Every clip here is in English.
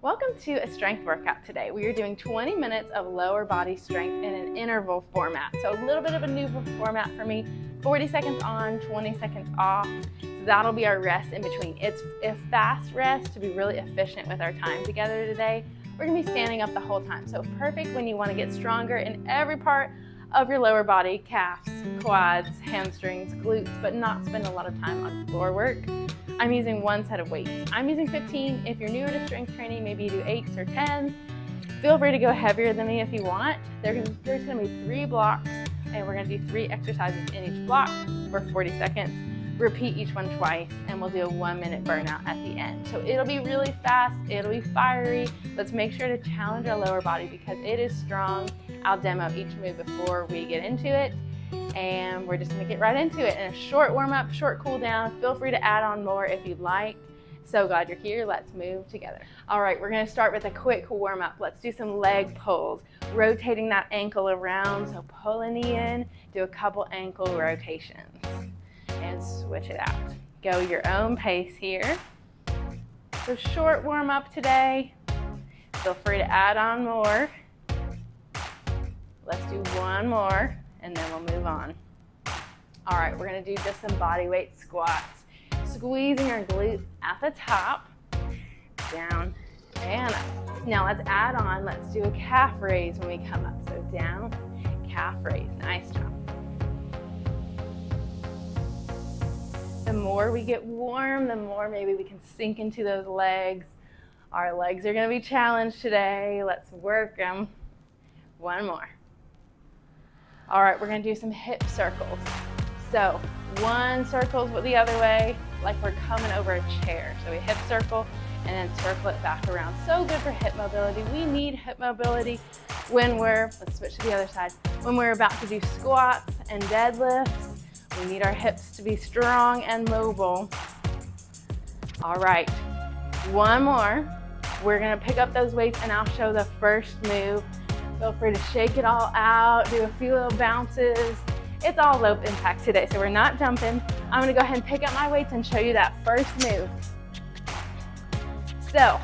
Welcome to a strength workout today. We are doing 20 minutes of lower body strength in an interval format. So a little bit of a new format for me, 40 seconds on, 20 seconds off. So that'll be our rest in between. It's a fast rest to be really efficient with our time together today. We're gonna be standing up the whole time. So perfect when you wanna get stronger in every part of your lower body, calves, quads, hamstrings, glutes, but not spend a lot of time on floor work. I'm using one set of weights. I'm using 15. If you're newer to strength training, maybe you do 8s or 10s. Feel free to go heavier than me if you want. There's gonna be 3 blocks, and we're gonna do 3 exercises in each block for 40 seconds. Repeat each one twice, and we'll do a 1-minute burnout at the end. So it'll be really fast, it'll be fiery. Let's make sure to challenge our lower body because it is strong. I'll demo each move before we get into it. And we're just gonna get right into it. And a short warm up, short cool down. Feel free to add on more if you'd like. So glad you're here, let's move together. All right, we're gonna start with a quick warm up. Let's do some leg pulls, rotating that ankle around. So pull a knee in, do a couple ankle rotations, and switch it out. Go your own pace here. So short warm up today. Feel free to add on more. Let's do one more, and then we'll move on. All right, we're gonna do just some body weight squats. Squeezing our glutes at the top, down and up. Now let's add on, let's do a calf raise when we come up. So down, calf raise, nice job. The more we get warm, the more maybe we can sink into those legs. Our legs are gonna be challenged today. Let's work them. One more. All right, we're gonna do some hip circles. So one circles the other way, like we're coming over a chair. So we hip circle and then circle it back around. So good for hip mobility. We need hip mobility when let's switch to the other side. When we're about to do squats and deadlifts, we need our hips to be strong and mobile. All right, one more. We're gonna pick up those weights and I'll show the first move. Feel free to shake it all out, do a few little bounces. It's all low impact today, so we're not jumping. I'm gonna go ahead and pick up my weights and show you that first move. So,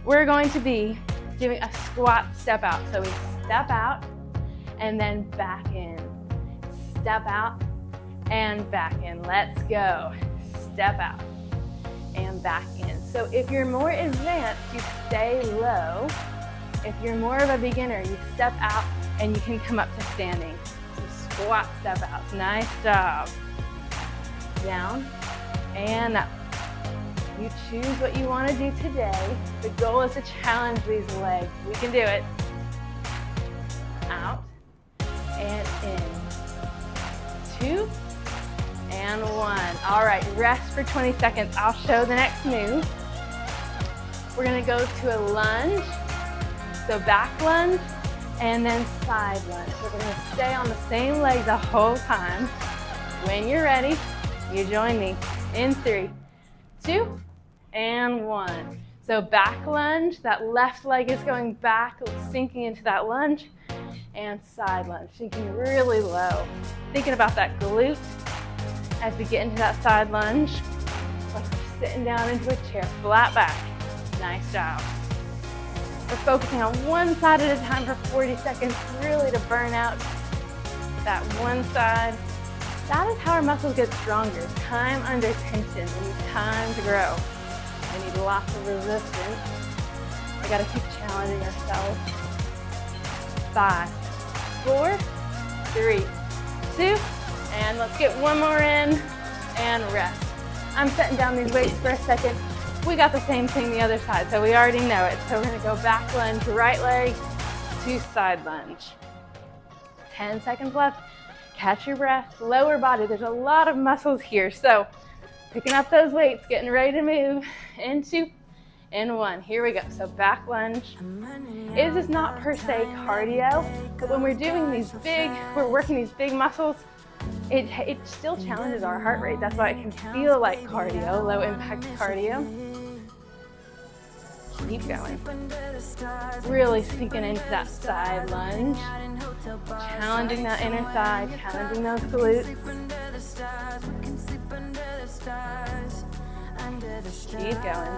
we're going to be doing a squat step out. So we step out and then back in. Step out and back in. Let's go. Step out and back in. So if you're more advanced, you stay low. If you're more of a beginner, you step out and you can come up to standing. So squat step out, nice job. Down and up. You choose what you want to do today. The goal is to challenge these legs. We can do it. Out and in. 2 and 1. All right, rest for 20 seconds. I'll show the next move. We're gonna go to a lunge. So back lunge and then side lunge. We're gonna stay on the same leg the whole time. When you're ready, you join me in 3, 2, and 1. So back lunge, that left leg is going back, sinking into that lunge, and side lunge, sinking really low. Thinking about that glute as we get into that side lunge, like we're sitting down into a chair, flat back. Nice job. We're focusing on one side at a time for 40 seconds, really to burn out that one side. That is how our muscles get stronger. Time under tension. We need time to grow. We need lots of resistance. We gotta keep challenging ourselves. 5, 4, 3, 2, and let's get one more in and rest. I'm setting down these weights for a second. We got the same thing the other side, so we already know it. So we're gonna go back lunge, right leg to side lunge. 10 seconds left. Catch your breath, lower body. There's a lot of muscles here. So picking up those weights, getting ready to move in 2 and 1. Here we go. So back lunge. It is not per se cardio, but when we're doing we're working these big muscles, it still challenges our heart rate. That's why it can feel like cardio, low impact cardio. Keep going. Really sinking into that side lunge. Challenging that inner thigh, challenging those glutes. Keep going.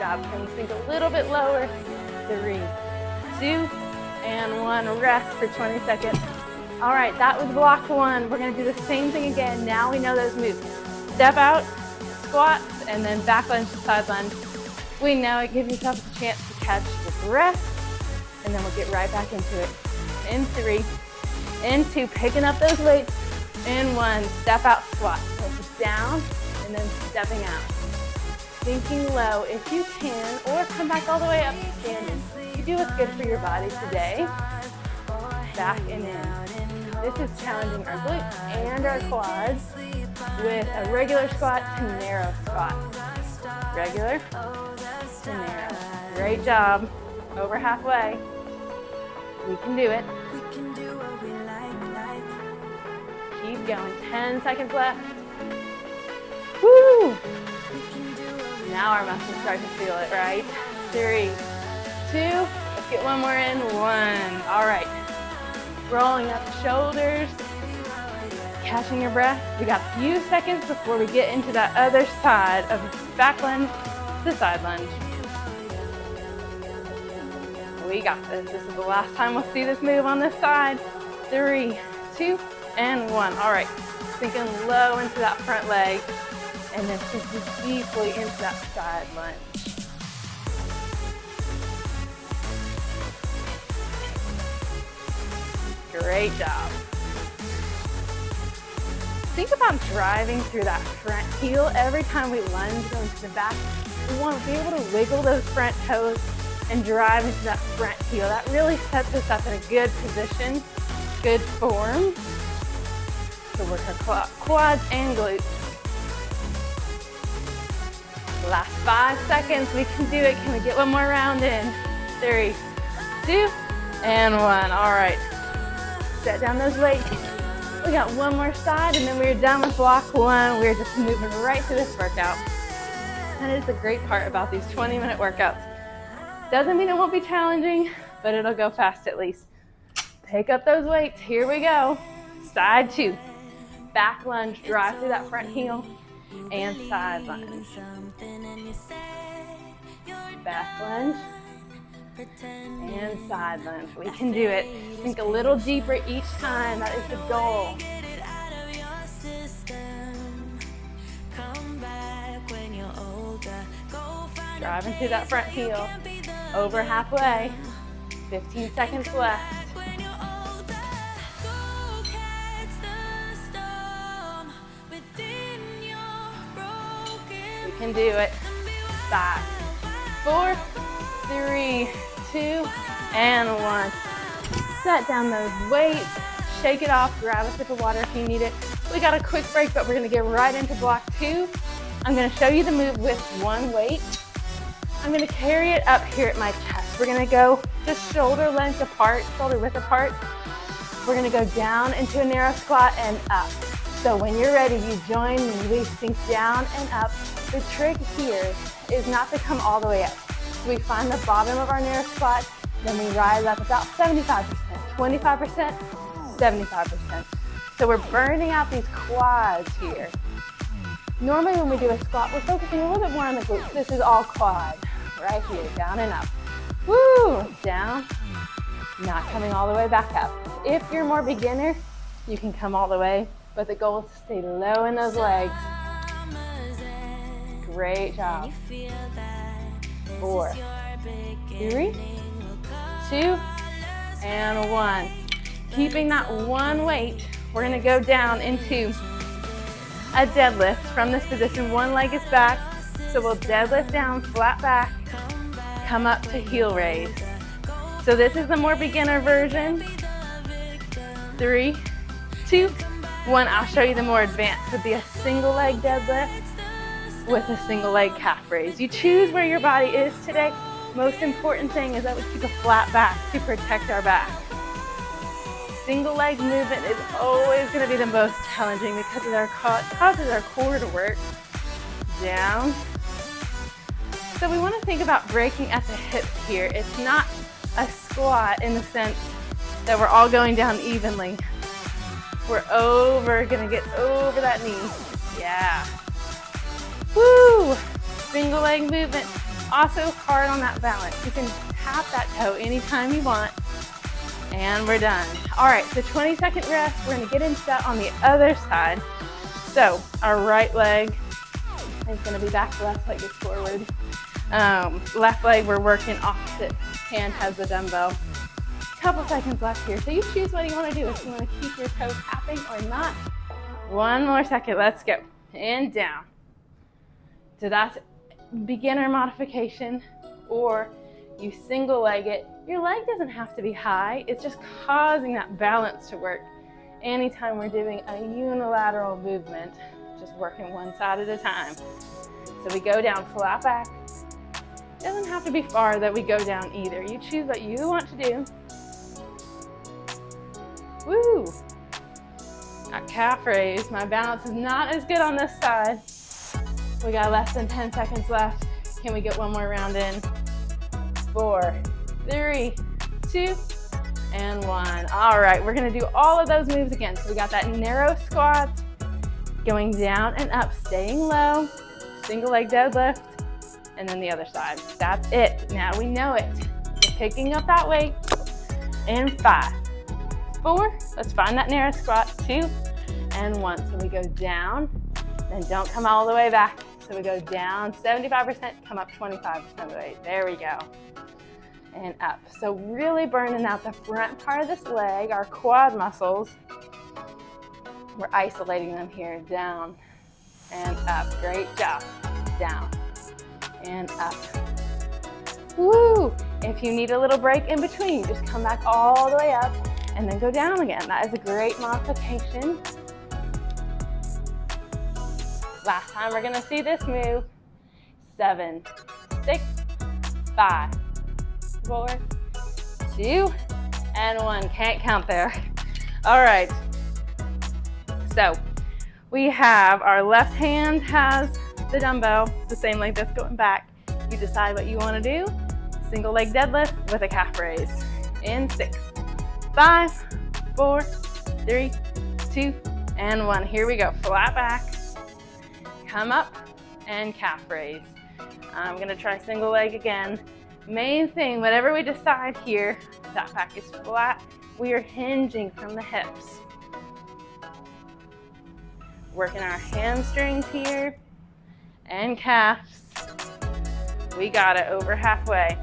job. Can we sink a little bit lower? 3, 2, and 1. Rest for 20 seconds. All right, that was block 1. We're gonna do the same thing again. Now we know those moves. Step out, squats, and then back lunge to side lunge. We know it gives yourself a chance to catch your breath, and then we'll get right back into it. In 3, in 2, picking up those weights. In 1, step out squat. So it's down, and then stepping out. Sinking low if you can, or come back all the way up to standing. You do what's good for your body today. Back and in. This is challenging our glutes and our quads with a regular squat to narrow squat. Regular to narrow. Great job. Over halfway. We can do it. Keep going. 10 seconds left. Woo! Now our muscles start to feel it, right? 3, 2, let's get one more in. 1. All right. Rolling up the shoulders, catching your breath. We got a few seconds before we get into that other side of back lunge to side lunge. We got this. This is the last time we'll see this move on this side. 3, 2, and 1. All right. Sinking low into that front leg, and then sinking deeply into that side lunge. Great job. Think about driving through that front heel. Every time we lunge, going to the back, we want to be able to wiggle those front toes and drive into that front heel. That really sets us up in a good position, good form to work our quads and glutes. Last 5 seconds, we can do it. Can we get one more round in? 3, 2, and 1. All right. Set down those weights. We got one more side, and then we're done with block 1. We're just moving right through this workout. That is the great part about these 20-minute workouts. Doesn't mean it won't be challenging, but it'll go fast at least. Pick up those weights. Here we go. Side 2. Back lunge, drive through that front heel, and side lunge. Back lunge. And side lunge. We can do it. Think a little deeper each time. That is the goal. Driving through that front heel. Over halfway. 15 seconds left. We can do it. 5, 4, 3, 2, and 1. Set down those weights, shake it off, grab a sip of water if you need it. We got a quick break, but we're gonna get right into block 2. I'm gonna show you the move with one weight. I'm gonna carry it up here at my chest. We're gonna go just shoulder length apart, shoulder width apart. We're gonna go down into a narrow squat and up. So when you're ready, you join me. We sink down and up. The trick here is not to come all the way up. We find the bottom of our narrow squat, then we rise up about 75%, 25%, 75%. So we're burning out these quads here. Normally when we do a squat, we're focusing a little bit more on the glutes. This is all quad, right here, down and up. Woo, down, not coming all the way back up. If you're more beginner, you can come all the way, but the goal is to stay low in those legs. Great job. 4, 3, 2, and 1. Keeping that one weight, we're gonna go down into a deadlift. From this position, one leg is back, so we'll deadlift down, flat back, come up to heel raise. So this is the more beginner version. 3, 2, 1. I'll show you the more advanced. Would be a single leg deadlift with a single leg calf raise. You choose where your body is today. Most important thing is that we keep a flat back to protect our back. Single leg movement is always going to be the most challenging because it causes our core to work down. So we want to think about breaking at the hips here. It's not a squat in the sense that we're all going down evenly. We're going to get over that knee. Yeah. Woo! Single leg movement. Also hard on that balance. You can tap that toe anytime you want. And we're done. All right, so 20-second rest. We're gonna get into that on the other side. So our right leg is gonna be back, left leg is forward. Left leg, we're working opposite hand has the dumbbell. Couple seconds left here. So you choose what you wanna do, if you wanna keep your toe tapping or not. One more second, let's go. And down. So that's beginner modification, or you single leg it. Your leg doesn't have to be high, it's just causing that balance to work. Anytime we're doing a unilateral movement, just working one side at a time. So we go down, flat back. Doesn't have to be far that we go down either. You choose what you want to do. Woo! That calf raise. My balance is not as good on this side. We got less than 10 seconds left. Can we get one more round in? 4, 3, 2, and 1. All right, we're gonna do all of those moves again. So we got that narrow squat, going down and up, staying low, single leg deadlift, and then the other side. That's it. Now we know it. We're picking up that weight. In 5, 4, let's find that narrow squat, 2, and 1. So we go down, then don't come all the way back. So we go down 75%, come up 25% of the weight. There we go. And up. So really burning out the front part of this leg, our quad muscles. We're isolating them here. Down and up. Great job. Down and up. Woo! If you need a little break in between, just come back all the way up and then go down again. That is a great modification. Last time we're gonna see this move. 7, 6, 5, 4, 2, and 1. Can't count there. All right. So we have our left hand has the dumbbell, the same like this going back. You decide what you want to do. Single leg deadlift with a calf raise. In 6, 5, 4, 3, 2, and 1. Here we go. Flat back. Come up and calf raise. I'm gonna try single leg again. Main thing, whatever we decide here, that back is flat. We are hinging from the hips. Working our hamstrings here and calves. We got it over halfway.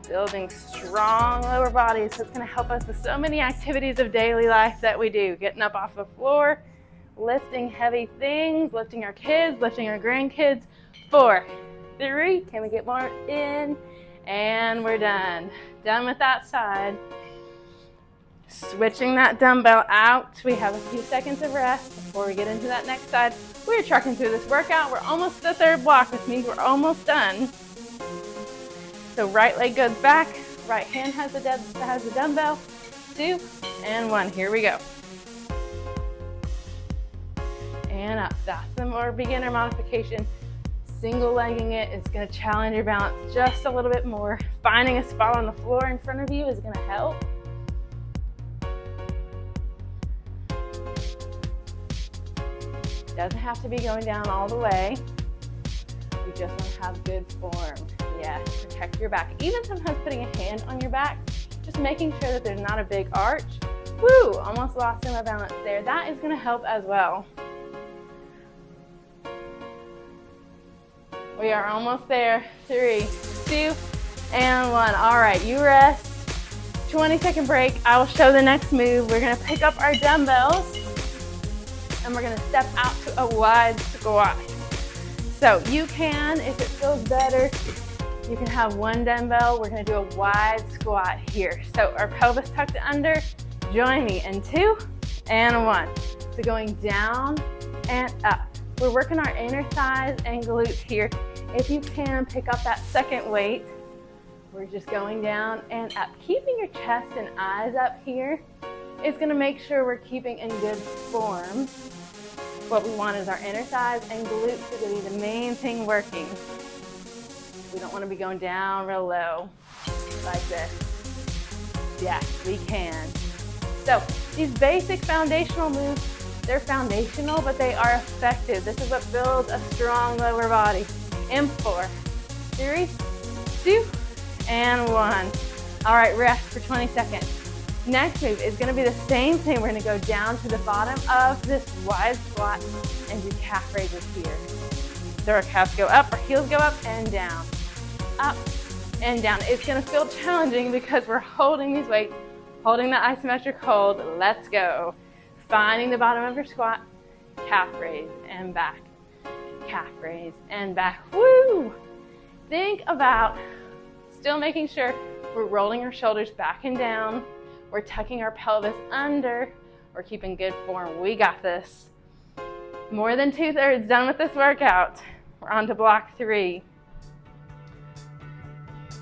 Building strong lower bodies, so it's gonna help us with so many activities of daily life that we do. Getting up off the floor, lifting heavy things, lifting our kids, lifting our grandkids. 4, 3, can we get more in? And we're done. Done with that side. Switching that dumbbell out. We have a few seconds of rest before we get into that next side. We're trucking through this workout. We're almost to the third block, which means we're almost done. So right leg goes back, right hand has the dumbbell. 2, and 1. Here we go. And up. That's the more beginner modification. Single legging it is going to challenge your balance just a little bit more. Finding a spot on the floor in front of you is going to help. Doesn't have to be going down all the way. You just want to have good form. Yes, protect your back. Even sometimes putting a hand on your back, just making sure that there's not a big arch. Woo, almost lost my balance there. That is going to help as well. We are almost there. 3, 2, and 1. All right, you rest. 20-second break. I will show the next move. We're going to pick up our dumbbells and we're going to step out to a wide squat. So you can, if it feels better, you can have one dumbbell. We're going to do a wide squat here. So our pelvis tucked under. Join me in 2 and 1. So going down and up. We're working our inner thighs and glutes here. If you can, pick up that second weight. We're just going down and up. Keeping your chest and eyes up here is going to make sure we're keeping in good form. What we want is our inner thighs and glutes are going to be the main thing working. We don't want to be going down real low like this. Yes, we can. So these basic foundational moves They're foundational, but they are effective. This is what builds a strong lower body. In 4, 3, 2, and 1. All right, rest for 20 seconds. Next move is gonna be the same thing. We're gonna go down to the bottom of this wide squat and do calf raises here. So our calves go up, our heels go up and down, up and down. It's gonna feel challenging because we're holding these weights, holding the isometric hold. Let's go. Finding the bottom of your squat, calf raise and back, calf raise and back. Woo! Think about still making sure we're rolling our shoulders back and down. We're tucking our pelvis under. We're keeping good form. We got this. More than 2/3 done with this workout. We're on to block 3.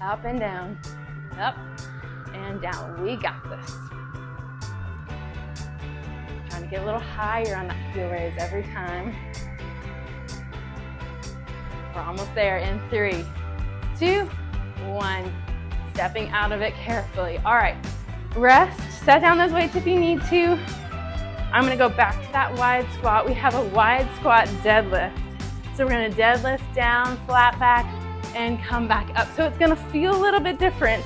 Up and down, up and down. We got this. Trying to get a little higher on that heel raise every time. We're almost there in 3, 2, 1. Stepping out of it carefully. All right, rest, set down those weights if you need to. I'm gonna go back to that wide squat. We have a wide squat deadlift. So we're gonna deadlift down, flat back, and come back up. So it's gonna feel a little bit different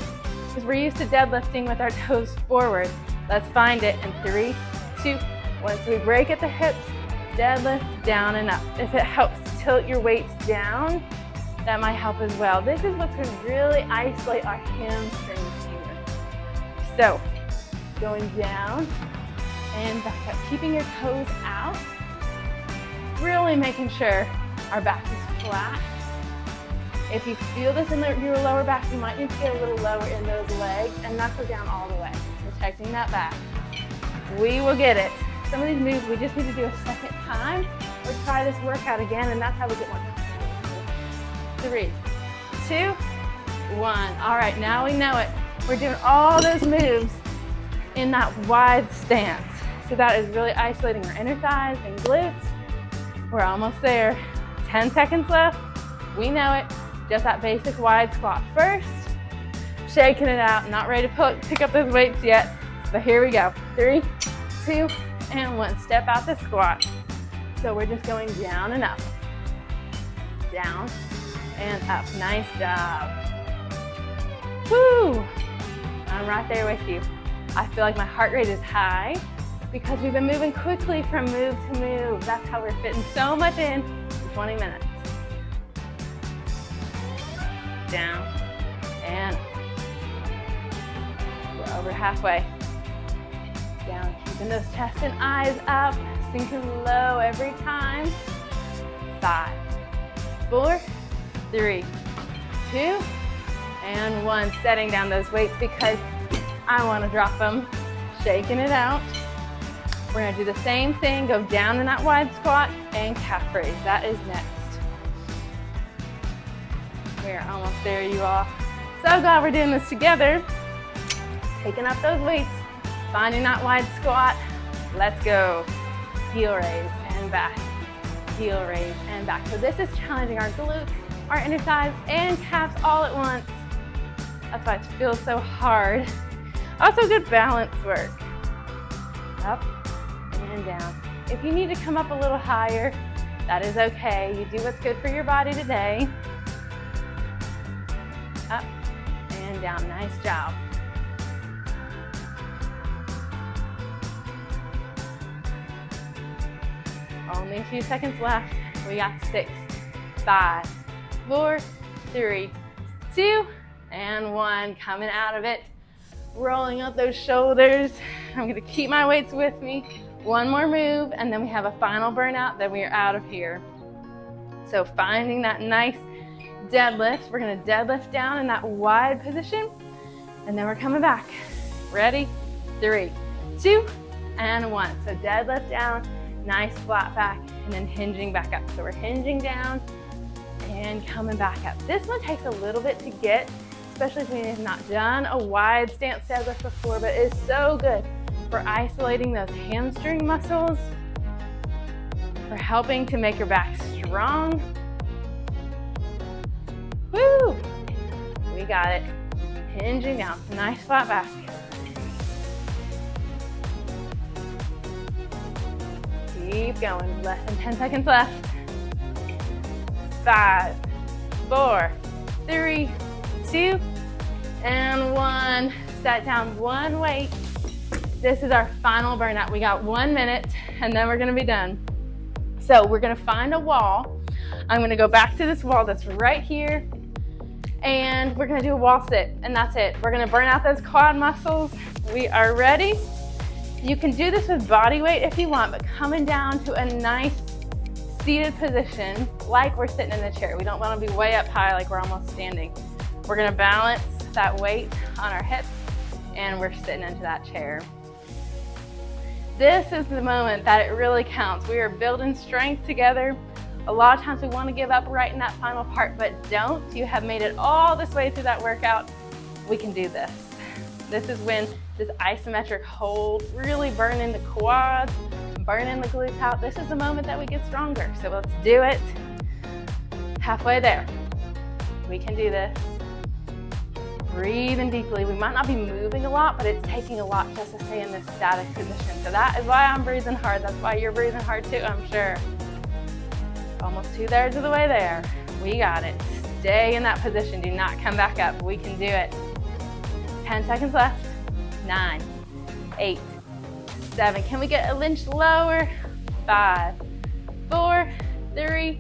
because we're used to deadlifting with our toes forward. Let's find it in 3, 2, 1. So we break at the hips, deadlift down and up. If it helps to tilt your weights down, that might help as well. This is what's going to really isolate our hamstrings here. So, going down and back up, keeping your toes out, really making sure our back is flat. If you feel this in your lower back, you might need to get a little lower in those legs and knuckle down all the way, protecting that back. We will get it. Some of these moves we just need to do a second time or try this workout again, and that's how we get more comfortable. 3, 2, 1. All right, now we know it. We're doing all those moves in that wide stance. So that is really isolating our inner thighs and glutes. We're almost there. 10 seconds left. We know it. Just that basic wide squat first. Shaking it out. Not ready to pick up those weights yet, but here we go. 3, 2, and 1. Step out the squat. So we're just going down and up. Down and up. Nice job. Woo! I'm right there with you. I feel like my heart rate is high because we've been moving quickly from move to move. That's how we're fitting so much in 20 minutes. Down and we're over halfway. Down, keeping those chest and eyes up, sinking low every time. 5, 4, 3, 2, and 1. Setting down those weights because I want to drop them. Shaking it out. We're going to do the same thing. Go down in that wide squat and calf raise. That is next. We're almost there, you all. So glad we're doing this together. Taking up those weights. Finding that wide squat. Let's go. Heel raise and back. Heel raise and back. So this is challenging our glutes, our inner thighs, and calves all at once. That's why it feels so hard. Also good balance work. Up and down. If you need to come up a little higher, that is okay. You do what's good for your body today. Up and down. Nice job. Only a few seconds left. We got 6, 5, 4, 3, 2, and 1. Coming out of it. Rolling up those shoulders. I'm gonna keep my weights with me. One more move, and then we have a final burnout, then we are out of here. So finding that nice deadlift. We're gonna deadlift down in that wide position, and then we're coming back. Ready? 3, 2, and 1. So deadlift down, nice flat back, and then hinging back up. So we're hinging down and coming back up. This one takes a little bit to get, especially if we have not done a wide stance deadlift before, but it's so good for isolating those hamstring muscles, for helping to make your back strong. Woo! We got it. Hinging down, nice flat back. Keep going. Less than 10 seconds left. 5, 4, 3, 2, and 1. Set down one weight. This is our final burnout. We got 1 minute, and then we're gonna be done. So we're gonna find a wall. I'm gonna go back to this wall that's right here, and we're gonna do a wall sit, and that's it. We're gonna burn out those quad muscles. We are ready. You can do this with body weight if you want, but coming down to a nice seated position like we're sitting in the chair. We don't want to be way up high like we're almost standing. We're going to balance that weight on our hips, and we're sitting into that chair. This is the moment that it really counts. We are building strength together. A lot of times we want to give up right in that final part, but don't. You have made it all this way through that workout. We can do this. This is when this isometric hold really burning the quads, burning the glutes out. This is the moment that we get stronger. So let's do it. Halfway there. We can do this. Breathing deeply. We might not be moving a lot, but it's taking a lot just to stay in this static position. So that is why I'm breathing hard. That's why you're breathing hard too, I'm sure. Almost 2/3 of the way there. We got it. Stay in that position. Do not come back up. We can do it. 10 seconds left. 9, 8, 7. Can we get an inch lower? 5, 4, 3,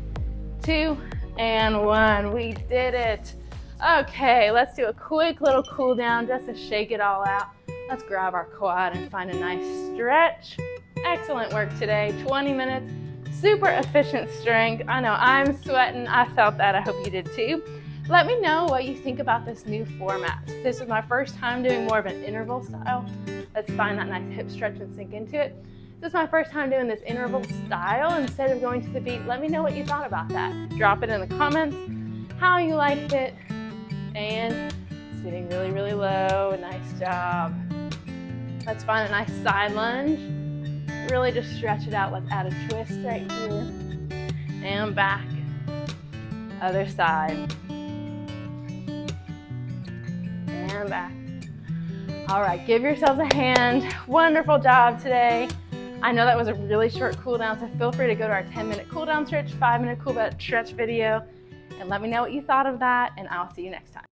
2, and 1. We did it. Okay, let's do a quick little cool down just to shake it all out. Let's grab our quad and find a nice stretch. Excellent work today. 20 minutes, super efficient strength. I know I'm sweating. I felt that. I hope you did too. Let me know what you think about this new format. This is my first time doing more of an interval style. Let's find that nice hip stretch and sink into it. This is my first time doing this interval style instead of going to the beat. Let me know what you thought about that. Drop it in the comments, how you liked it, and sitting really, really low. Nice job. Let's find a nice side lunge. Really just stretch it out. Let's add a twist right here. And back. Other side. And back. All right, give yourselves a hand. Wonderful job today. I know that was a really short cool down, so feel free to go to our 10-minute cool down stretch, 5-minute cool down stretch video, and let me know what you thought of that, and I'll see you next time.